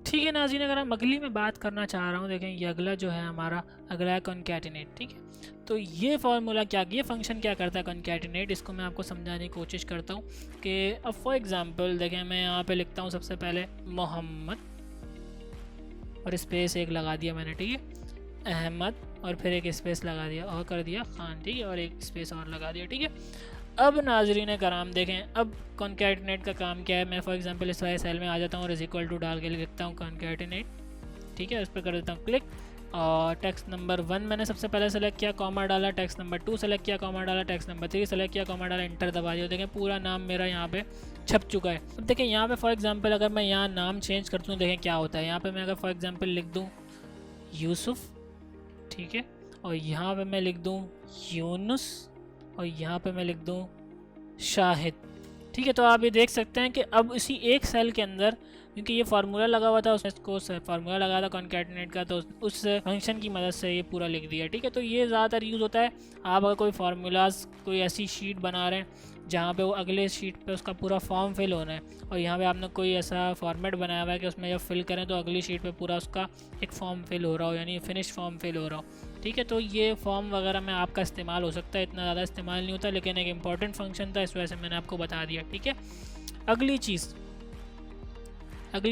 ठीक है नाज़रीन, अगर हम अगली में बात करना चाह रहा हूँ, देखें ये अगला जो है हमारा अगला है कॉन्कैटिनेट। ठीक है, तो ये फार्मूला क्या, ये फंक्शन क्या करता है कॉन्कैटिनेट, इसको मैं आपको समझाने की कोशिश करता हूँ कि अब फॉर एग्जांपल देखें मैं यहाँ पे लिखता हूँ सबसे पहले मोहम्मद और स्पेस एक लगा दिया मैंने, ठीक है, अहमद और फिर एक स्पेस लगा दिया और कर दिया खान, ठीक है, और एक स्पेस और लगा दिया। ठीक है, अब नाजरीन कराम देखें अब कॉन्कैटिनेट का काम क्या है। मैं फॉर एग्जांपल इस वाले सेल में आ जाता हूँ और इज इक्वल टू डाल के लिखता हूँ कॉन्कैटिनेट। ठीक है, उस पर कर देता हूँ क्लिक और टेक्स्ट नंबर 1 मैंने सबसे पहले सेलेक्ट किया, कॉमा डाला, टेक्स्ट नंबर 2 सेलेक्ट किया, कॉमा डाला, टेक्स्ट नंबर 3 सेलेक्ट किया, कॉमा डाला, इंटर दबा दिया। देखें पूरा नाम मेरा यहाँ पे छप चुका है। अब देखें यहाँ पे फॉर एग्जांपल अगर मैं यहाँ नाम चेंज करता हूँ, देखें क्या होता है। यहाँ पे मैं अगर फॉर एग्जांपल लिख दूँ यूसुफ, ठीक है, और यहाँ पे मैं लिख दूँ यूनुस और यहाँ पे मैं लिख दूँ शाहिद। ठीक है, तो आप ये देख सकते हैं कि अब इसी एक सेल के अंदर, क्योंकि ये फार्मूला लगा हुआ था उसको फार्मूला लगा था कॉन्कैटिनेट का, तो उस फंक्शन की मदद से ये पूरा लिख दिया। ठीक है, तो ये ज़्यादातर यूज़ होता है आप अगर कोई फार्मूलाज कोई ऐसी शीट बना रहे हैं जहाँ पे वो अगले शीट पे उसका पूरा फॉर्म फिल होना है और यहाँ पे आपने कोई ऐसा फॉर्मेट बनाया हुआ है कि उसमें जब फिल करें तो अगली शीट पे पूरा उसका एक फॉर्म फिल हो रहा हो, यानी फिनिश फॉर्म फिल हो रहा हो। ठीक है, तो ये फॉर्म वगैरह में आपका इस्तेमाल हो सकता है, इतना ज़्यादा इस्तेमाल नहीं होता, लेकिन एक इंपॉर्टेंट फंक्शन था इस वजह से मैंने आपको बता दिया। ठीक है, अगली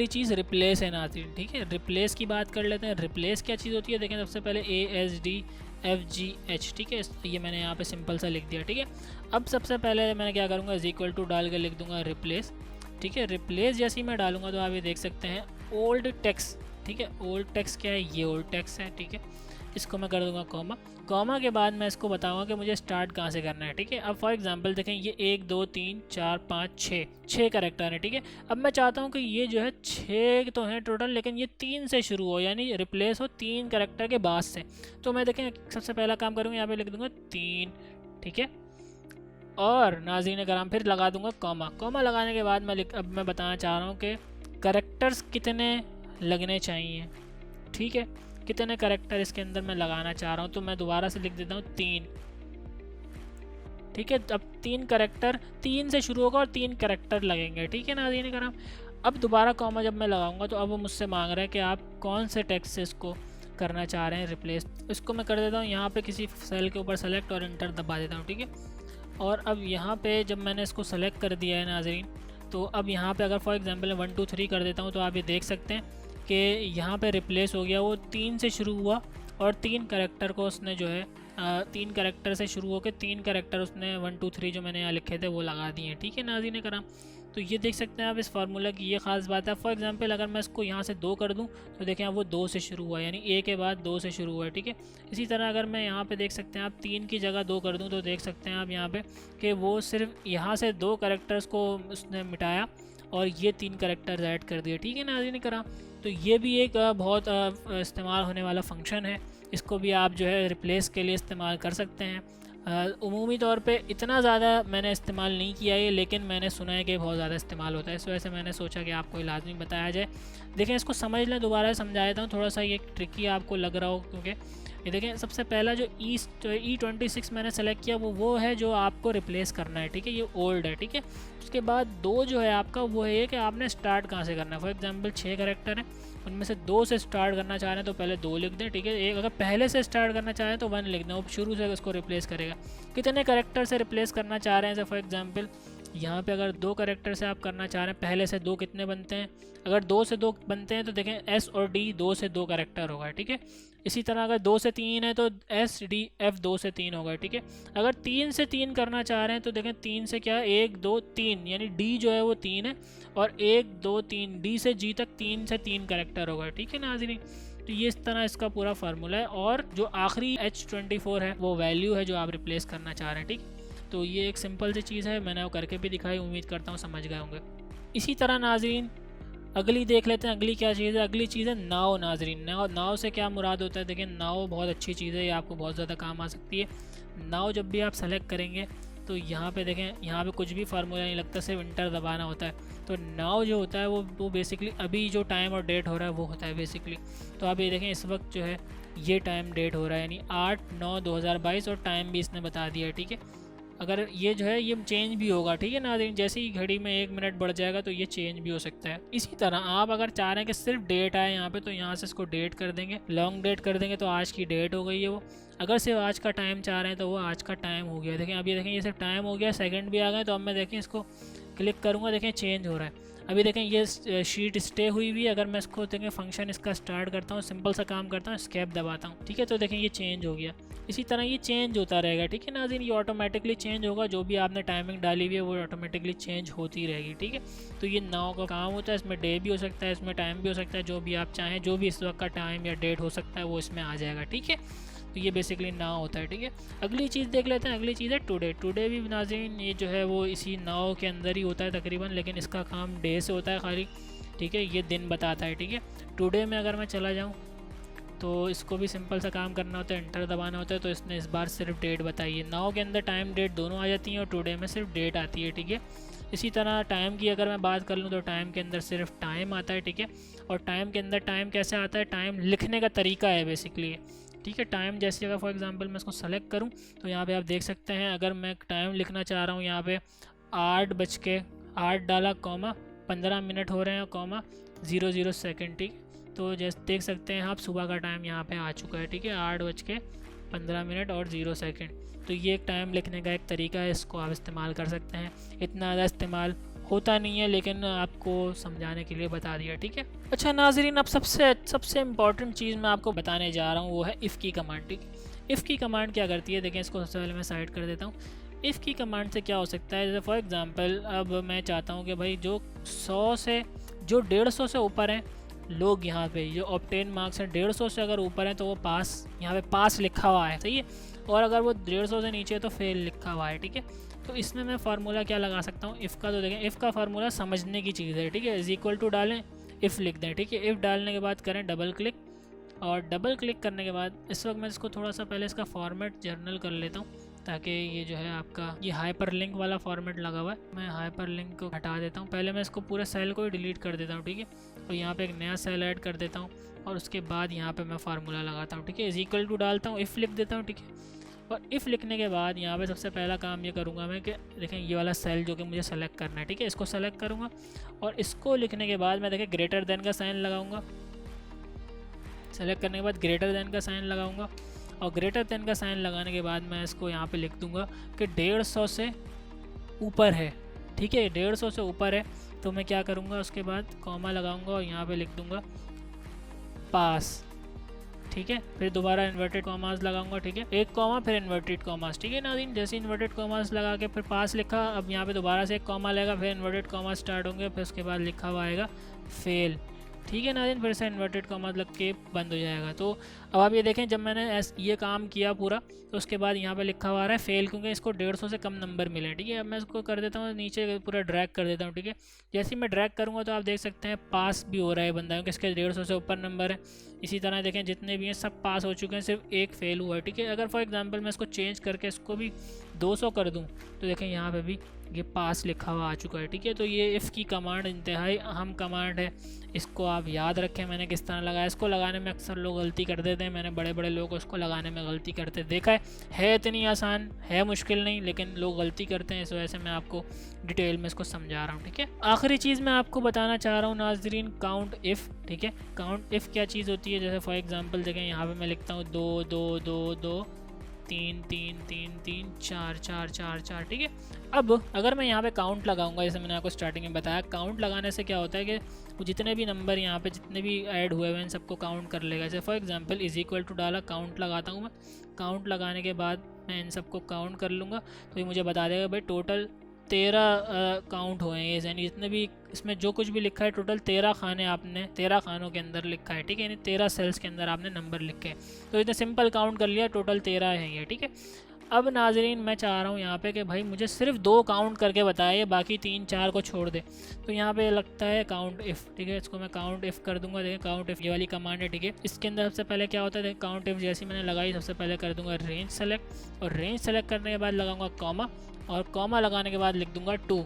चीज़ रिप्लेस है नाज़रीन। ठीक है, रिप्लेस की बात कर लेते हैं। रिप्लेस क्या चीज़ होती है, देखें सबसे पहले ASDFGH। ठीक है, ये मैंने यहाँ पे सिंपल सा लिख दिया। ठीक है, अब सबसे पहले मैं क्या करूँगा, इज इक्वल टू डाल के लिख दूँगा रिप्लेस। ठीक है, रिप्लेस जैसे ही मैं डालूंगा तो आप ये देख सकते हैं ओल्ड टेक्स्ट। ठीक है, ओल्ड टेक्स्ट क्या है, ये ओल्ड टेक्स्ट है। ठीक है, इसको मैं कर दूंगा कॉमा। कॉमा के बाद मैं इसको बताऊंगा कि मुझे स्टार्ट कहाँ से करना है। ठीक है, अब फॉर एग्जांपल देखें ये 1 2 3 4 5 6 कैरेक्टर है। ठीक है, अब मैं चाहता हूँ कि ये जो है 6 तो हैं टोटल, लेकिन ये 3 से शुरू हो, यानी रिप्लेस हो 3 कैरेक्टर के बाद से। तो मैं देखें सबसे पहला काम करूँगा, यहाँ पे लिख दूँगा 3। ठीक है, और नाज़रीन कराम फिर लगा दूँगा कॉमा। कॉमा लगाने के बाद अब मैं बताना चाह रहा हूँ कि कैरेक्टर्स कितने लगने चाहिए। ठीक है, कितने कैरेक्टर इसके अंदर मैं लगाना चाह रहा हूँ, तो मैं दोबारा से लिख देता हूँ 3। ठीक है, अब 3 कैरेक्टर 3 से शुरू होगा और 3 कैरेक्टर लगेंगे। ठीक है नाज़रीन कराम, अब दोबारा कॉमा जब मैं लगाऊंगा तो अब वो मुझसे मांग रहा है कि आप कौन से टेक्स्ट से इसको करना चाह रहे हैं रिप्लेस। इसको मैं कर देता हूँ यहाँ पे किसी सेल के ऊपर सेलेक्ट और इंटर दबा देता हूँ। ठीक है, और अब यहाँ पे जब मैंने इसको सेलेक्ट कर दिया है नाज़रीन, तो अब यहाँ पे अगर फॉर एग्जांपल 1 2 3 कर देता हूँ तो आप ये देख सकते हैं कि यहाँ पे रिप्लेस हो गया, वो 3 से शुरू हुआ और 3 कैरेक्टर को उसने जो है 3 कैरेक्टर से शुरू होकर 3 कैरेक्टर उसने 1 2 3 जो मैंने यहाँ लिखे थे वो लगा दिए हैं। ठीक है नाज़रीन कराम, तो ये देख सकते हैं आप इस फार्मूला की ये ख़ास बात है। फॉर एग्जांपल अगर मैं इसको यहाँ से 2 कर दूँ तो देखें वो 2 से शुरू हुआ, यानी ए के बाद 2 से शुरू हुआ है। ठीक है, इसी तरह अगर मैं यहाँ पे देख सकते हैं आप 3 की जगह 2 कर दूँ तो देख सकते हैं आप यहाँ पे कि वो सिर्फ यहाँ से 2 कैरेक्टर्स को उसने मिटाया और ये 3 कैरेक्टर्स ऐड कर दिए। ठीक है नाज़रीन कराम, तो ये भी एक बहुत इस्तेमाल होने वाला फंक्शन है, इसको भी आप जो है रिप्लेस के लिए इस्तेमाल कर सकते हैं। उमूमी तौर पे इतना ज़्यादा मैंने इस्तेमाल नहीं किया है, लेकिन मैंने सुना है कि बहुत ज़्यादा इस्तेमाल होता है, इस वजह से मैंने सोचा कि आपको लाजमी बताया जाए। देखें इसको समझ लें, दोबारा समझा देता हूँ, थोड़ा सा ये ट्रिकी आपको लग रहा हो, क्योंकि ये देखें सबसे पहला जो E26 मैंने सेलेक्ट किया वो है जो आपको रिप्लेस करना है। ठीक है, ये ओल्ड है। ठीक है, उसके बाद 2 जो है आपका वो है कि आपने स्टार्ट कहाँ से करना है। फॉर एग्जांपल 6 कैरेक्टर हैं, उनमें से 2 से स्टार्ट करना चाह रहे हैं तो पहले 2 लिख दें। ठीक है, एक अगर पहले से स्टार्ट करना चाह रहे हैं तो 1 लिख दें, वो शुरू से उसको रिप्लेस करेगा। कितने कैरेक्टर से रिप्लेस करना चाह रहे हैं, फॉर एग्जांपल यहाँ पे अगर 2 कैरेक्टर से आप करना चाह रहे हैं, पहले से 2 कितने बनते हैं, अगर 2 से 2 बनते हैं तो देखें S और D 2 से 2 कैरेक्टर होगा। ठीक है, इसी तरह अगर 2 से 3 है तो SDF 2 से 3 होगा। ठीक है, अगर 3 से 3 करना चाह रहे हैं तो देखें 3 से क्या है 1 2 3, यानी D जो है वो 3 है और 1 2 3 D से G तक 3 से 3 कैरेक्टर होगा। ठीक है नाज़रीन, तो ये इस तरह इसका पूरा फार्मूला है, और जो आखिरी H24 है वो वैल्यू है जो आप रिप्लेस करना चाह रहे हैं। ठीक, तो ये एक सिंपल सी चीज़ है, मैंने वो करके भी दिखाई, उम्मीद करता हूँ समझ गए होंगे। इसी तरह नाज़रीन अगली देख लेते हैं, अगली क्या चीज़ है, अगली चीज़ है नाव। नाज़रीन नाव से क्या मुराद होता है, देखिए नाव बहुत अच्छी चीज़ है, ये आपको बहुत ज़्यादा काम आ सकती है। नाव जब भी आप सेलेक्ट करेंगे तो यहाँ पे देखें, यहाँ पे कुछ भी फार्मूला नहीं लगता, सिर्फ इंटर दबाना होता है। तो नाव जो होता है वो बेसिकली अभी जो टाइम और डेट हो रहा है वो होता है बेसिकली। तो आप ये देखें इस वक्त जो है ये टाइम डेट हो रहा है, यानी 8/9/2022 और टाइम भी इसने बता दिया है। ठीक है, अगर ये जो है ये चेंज भी होगा, ठीक है ना। जैसे ही घड़ी में 1 मिनट बढ़ जाएगा तो ये चेंज भी हो सकता है। इसी तरह आप अगर चाह रहे हैं कि सिर्फ डेट आए यहाँ पे, तो यहाँ से इसको डेट कर देंगे, लॉन्ग डेट कर देंगे, तो आज की डेट हो गई है वो। अगर सिर्फ आज का टाइम चाह रहे हैं तो वो आज का टाइम हो गया। देखें अब ये देखें ये सिर्फ टाइम हो गया, सेकंड भी आ गए। तो अब मैं देखें इसको क्लिक करूँगा, देखें चेंज हो रहा है। अभी देखें ये शीट स्टे हुई हुई है। अगर मैं इसको देखें फंक्शन इसका स्टार्ट करता हूँ, सिंपल सा काम करता हूँ, एस्केप दबाता हूँ, ठीक है। तो देखें ये चेंज हो गया। इसी तरह ये चेंज होता रहेगा, ठीक है नाज़रीन। ये ऑटोमेटिकली चेंज होगा, जो भी आपने टाइमिंग डाली हुई है वो ऑटोमेटिकली चेंज होती रहेगी, ठीक है। तो ये नाउ का काम होता है, इसमें डे भी हो सकता है, इसमें टाइम भी हो सकता है, जो भी आप चाहें, जो भी इस वक्त का टाइम या डेट हो सकता है वो इसमें आ जाएगा, ठीक है। तो ये बेसिकली नाउ होता है, ठीक है। अगली चीज़ देख लेते हैं। अगली चीज़ है टुडे। टुडे भी नाज़रीन ये जो है वो इसी नाउ के अंदर ही होता है तकरीबन, लेकिन इसका काम डे से होता है खाली, ठीक है। ये दिन बताता है, ठीक है। टुडे में अगर मैं चला जाऊँ तो इसको भी सिंपल सा काम करना होता है, एंटर दबाना होता है। तो इसने इस बार सिर्फ डेट बताई है। नाउ के अंदर टाइम डेट दोनों आ जाती हैं और टुडे में सिर्फ डेट आती है, ठीक है। इसी तरह टाइम की अगर मैं बात कर लूँ तो टाइम के अंदर सिर्फ टाइम आता है, ठीक है। और टाइम के अंदर टाइम कैसे आता है, टाइम लिखने का तरीका है बेसिकली, ठीक है। टाइम जैसे अगर फॉर एग्जांपल मैं इसको सेलेक्ट करूं तो यहाँ पे आप देख सकते हैं, अगर मैं टाइम लिखना चाह रहा हूँ यहाँ पे 8:08 डाला, कॉमा 15 मिनट हो रहे हैं, कॉमा 00 सेकेंड, ठीक। तो जैसे देख सकते हैं आप सुबह का टाइम यहाँ पे आ चुका है, ठीक है, 8:15 मिनट और 0 सेकेंड। तो ये एक टाइम लिखने का एक तरीका है, इसको आप इस्तेमाल कर सकते हैं। इतना ज़्यादा इस्तेमाल होता नहीं है, लेकिन आपको समझाने के लिए बता दिया, ठीक है। अच्छा नाजरीन, अब सबसे इम्पॉर्टेंट चीज़ मैं आपको बताने जा रहा हूँ वो है इफ़ की कमांड, ठीक है। इफ़ की कमांड क्या करती है, देखें इसको सबसे पहले मैं साइड कर देता हूँ। इफ़ की कमांड से क्या हो सकता है, जैसे फॉर एग्ज़ाम्पल अब मैं चाहता हूँ कि भाई जो 100 से जो 150 से ऊपर हैं लोग, यहाँ पे जो ऑब्टेन मार्क्स हैं 150 से अगर ऊपर हैं तो वो पास, यहाँ पे पास लिखा हुआ है, सही है। और अगर वो 150 से नीचे है तो फेल लिखा हुआ है, ठीक है। तो इसमें मैं फार्मूला क्या लगा सकता हूँ इफ़ का, तो देखें इफ़ का फार्मूला समझने की चीज़ है, ठीक है। इज़ इक्वल टू डालें, इफ़ लिख दें, ठीक है। इफ़ डालने के बाद करें डबल क्लिक, और डबल क्लिक करने के बाद इस वक्त मैं इसको थोड़ा सा पहले इसका फॉर्मेट जर्नल कर लेता हूँ, ताकि ये जो है आपका ये हाइपर लिंक वाला फॉर्मेट लगा हुआ है। मैं हाइपर लिंक को हटा देता हूँ। पहले मैं इसको पूरे सेल को ही डिलीट कर देता हूँ, ठीक है। और यहाँ पे एक नया सेल ऐड कर देता हूँ और उसके बाद यहाँ पे मैं फार्मूला लगाता हूँ, ठीक है। इज़ इक्वल टू डालता हूँ, इफ़ लिख देता हूँ, ठीक है। और इफ़ लिखने के बाद यहाँ पे सबसे पहला काम ये करूँगा मैं कि देखें ये वाला सेल जो कि मुझे सेलेक्ट करना है, ठीक है, इसको सेलेक्ट करूँगा। और इसको लिखने के बाद मैं देखें ग्रेटर देन का साइन लगाऊँगा। सेलेक्ट करने के बाद ग्रेटर देन का साइन लगाऊँगा, और ग्रेटर देन का साइन लगाने के बाद मैं इसको यहाँ पे लिख दूँगा कि 150 से ऊपर है, ठीक है। 150 से ऊपर है तो मैं क्या करूँगा, उसके बाद कॉमा लगाऊँगा और यहाँ पे लिख दूँगा पास, ठीक है। फिर दोबारा इन्वर्टेड कॉमास लगाऊंगा, ठीक है, एक कॉमा फिर इन्वर्टेड कॉमास, ठीक है नाज़रीन। जैसे इन्वर्टेड कॉमास लगा के फिर पास लिखा, अब यहाँ पे दोबारा से एक कॉमा लगेगा, फिर इन्वर्टेड कॉमास स्टार्ट होंगे, फिर उसके बाद लिखा हुआ आएगा फेल, ठीक है नाज़रीन। फिर से इन्वर्टेड कॉमास लग के बंद हो जाएगा। तो अब आप ये देखें, जब मैंने ये काम किया पूरा तो उसके बाद यहाँ पे लिखा हुआ आ रहा है फेल, क्योंकि इसको 150 से कम नंबर मिले, ठीक है। अब मैं इसको कर देता हूँ नीचे, पूरा ड्रैग कर देता हूँ, ठीक है। जैसे ही मैं ड्रैग करूँगा तो आप देख सकते हैं पास भी हो रहा है बंदा, क्योंकि इसके 150 से ऊपर नंबर है। इसी तरह देखें जितने भी हैं सब पास हो चुके हैं, सिर्फ एक फेल हुआ है, ठीक है। अगर फॉर एग्जांपल मैं इसको चेंज करके इसको भी 200 कर दूं तो देखें यहाँ पे भी ये पास लिखा हुआ आ चुका है, ठीक है। तो ये इफ़ की कमांड इंतहाई अहम कमांड है, इसको आप याद रखें। मैंने किस तरह लगाया, इसको लगाने में अक्सर लोग गलती कर देते हैं, मैंने बड़े बड़े लोगों को इसको लगाने में गलती करते देखा है इतनी आसान है, मुश्किल नहीं, लेकिन लोग गलती करते हैं। इस वजह से मैं आपको डिटेल में इसको समझा रहा हूँ, ठीक है। आखिरी चीज़ मैं आपको बताना चाह रहा हूँ नाजरीन, काउंट इफ़, ठीक है। काउंट इफ़ क्या चीज़ होती है, जैसे फॉर एग्जांपल देखें यहाँ पे मैं लिखता हूँ 2 2 2 2 3 3 3 3 4 4 4 4, ठीक है। अब अगर मैं यहाँ पे काउंट लगाऊंगा, जैसे मैंने आपको स्टार्टिंग में बताया, काउंट लगाने से क्या होता है कि वो जितने भी नंबर यहाँ पे जितने भी ऐड हुए हुए हैं सबको काउंट कर लेगा। जैसे for example is equal to डाला, काउंट लगाता हूँ मैं, काउंट लगाने के बाद मैं इन सबको काउंट कर लूँगा तो ये मुझे बता देगा भाई टोटल 13 काउंट हुए हैं, यानी जितने भी इसमें जो कुछ भी लिखा है टोटल 13 खाने आपने 13 खानों के अंदर लिखा है, ठीक है, यानी 13 सेल्स के अंदर आपने नंबर लिखे हैं। तो इतने सिंपल काउंट कर लिया, टोटल 13 है ये, ठीक है। अब नाजरीन मैं चाह रहा हूँ यहाँ पे कि भाई मुझे सिर्फ 2 काउंट करके बताए, बाकी 3 4 को छोड़ दे। तो यहाँ पे लगता है काउंट इफ़, ठीक है, इसको मैं काउंट इफ़ कर दूंगा। देखिए काउंट इफ़ ये वाली कमांड है, ठीक है। इसके अंदर सबसे पहले क्या होता है, देखिए काउंट इफ़ जैसी मैंने लगाई, सबसे पहले कर दूंगा रेंज सेलेक्ट, और रेंज सेलेक्ट करने के बाद लगाऊंगा कॉमा, और कॉमा लगाने के बाद लिख दूंगा 2,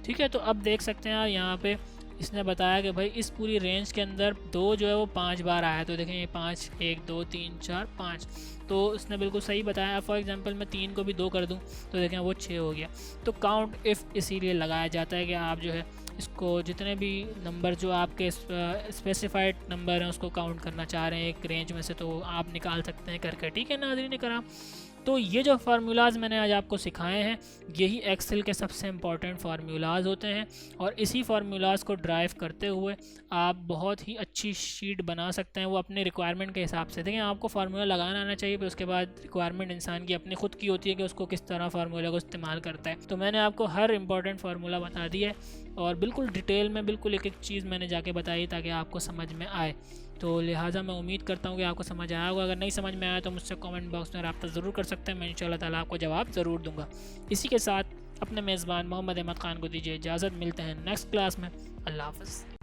ठीक है। तो अब देख सकते हैं यार यहाँ पे इसने बताया कि भाई इस पूरी रेंज के अंदर 2 जो है वो 5 बार आया, तो देखें ये 5, 1 2 3 4 5, तो इसने बिल्कुल सही बताया। फॉर एग्जांपल मैं 3 को भी 2 कर दूं तो देखें वो 6 हो गया। तो काउंट इफ़ इसीलिए लगाया जाता है कि आप जो है इसको जितने भी नंबर जो आपके स्पेसिफाइड नंबर हैं उसको काउंट करना चाह रहे हैं एक रेंज में से, तो आप निकाल सकते हैं करके। ठीक है नाज़रीन कराम, तो ये जो फार्मूलाज़ मैंने आज आपको सिखाए हैं यही एक्सेल के सबसे इम्पॉर्टेंट फार्मूलाज़ होते हैं, और इसी फार्मूलाज़ को ड्राइव करते हुए आप बहुत ही अच्छी शीट बना सकते हैं, वो अपने रिक्वायरमेंट के हिसाब से। देखिए आपको फार्मूला लगाना आना चाहिए, फिर उसके बाद रिक्वायरमेंट इंसान की अपनी खुद की होती है कि उसको किस तरह फार्मूला को इस्तेमाल करता है। तो मैंने आपको हर इंपॉर्टेंट फार्मूला बता दिया है और बिल्कुल डिटेल में बिल्कुल एक एक चीज़ मैंने जाके बताई ताकि आपको समझ में आए। तो लिहाजा मैं उम्मीद करता हूँ कि आपको समझ आया होगा। अगर नहीं समझ में आया तो मुझसे कमेंट बॉक्स में रब्ता ज़रूर कर सकते हैं, मैं इंशाअल्लाह ताला आपको जवाब ज़रूर दूँगा। इसी के साथ अपने मेज़बान मोहम्मद अहमद ख़ान को दीजिए इजाज़त, मिलते हैं नेक्स्ट क्लास में। अल्लाह हाफ़िज़।